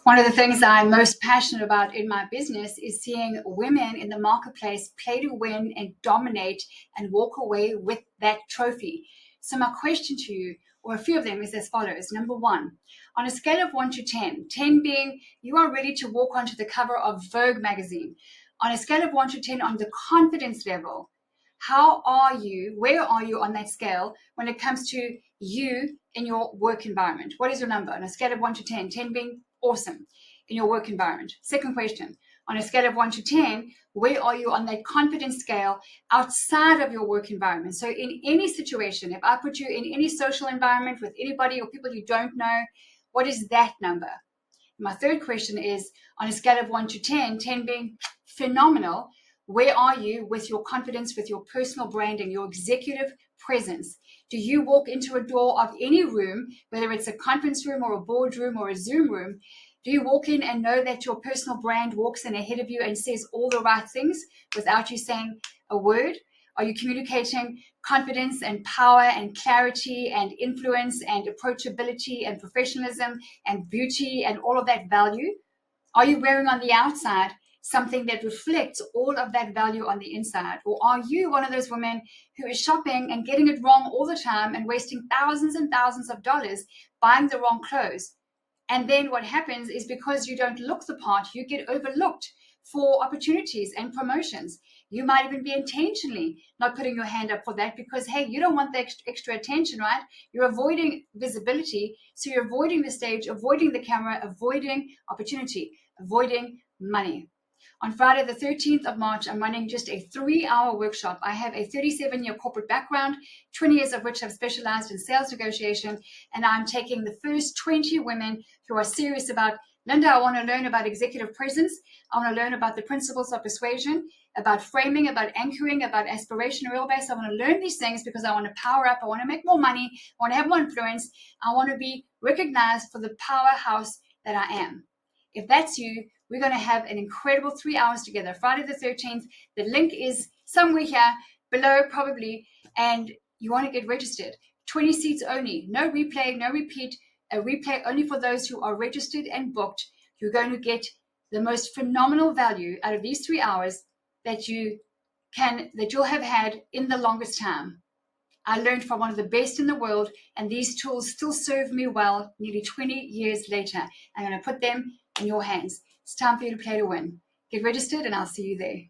One of the things I'm most passionate about in my business is seeing women in the marketplace play to win and dominate and walk away with that trophy. So my question to you, or a few of them, is as follows. Number one, on a scale of 1 to 10, 10 being you are ready to walk onto the cover of Vogue magazine. On a scale of 1 to 10 on the confidence level, how are you, where are you on that scale when it comes to you in your work environment? What is your number on a scale of 1 to 10, 10 being awesome in your work environment? Second question, on a scale of 1 to 10, where are you on that confidence scale outside of your work environment? So in any situation, if I put you in any social environment with anybody or people you don't know, what is that number? My third question is, on a scale of 1 to 10, 10 being phenomenal, where are you with your confidence, with your personal branding, your executive presence? Do you walk into a door of any room, whether it's a conference room or a boardroom or a Zoom room, do you walk in and know that your personal brand walks in ahead of you and says all the right things without you saying a word? Are you communicating confidence and power and clarity and influence and approachability and professionalism and beauty and all of that value? Are you wearing on the outside something that reflects all of that value on the inside? Or are you one of those women who is shopping and getting it wrong all the time and wasting thousands and thousands of dollars buying the wrong clothes? And then what happens is, because you don't look the part, you get overlooked for opportunities and promotions. You might even be intentionally not putting your hand up for that because, hey, you don't want the extra attention, right? You're avoiding visibility. So you're avoiding the stage, avoiding the camera, avoiding opportunity, avoiding money. On Friday, the 13th of March, I'm running just a 3-hour workshop. I have a 37-year corporate background, 20 years of which I've specialized in sales negotiation. And I'm taking the first 20 women who are serious about, Linda, I want to learn about executive presence. I want to learn about the principles of persuasion, about framing, about anchoring, about aspiration, real base. I want to learn these things because I want to power up. I want to make more money. I want to have more influence. I want to be recognized for the powerhouse that I am. If that's you, we're going to have an incredible 3 hours together, Friday the 13th. The link is somewhere here below probably, and you want to get registered. 20 seats only, no replay, no repeat, a replay only for those who are registered and booked. You're going to get the most phenomenal value out of these 3 hours that you'll have had in the longest time. I learned from one of the best in the world, and these tools still serve me well nearly 20 years later. I'm going to put them in your hands. It's time for you to play to win. Get registered and I'll see you there.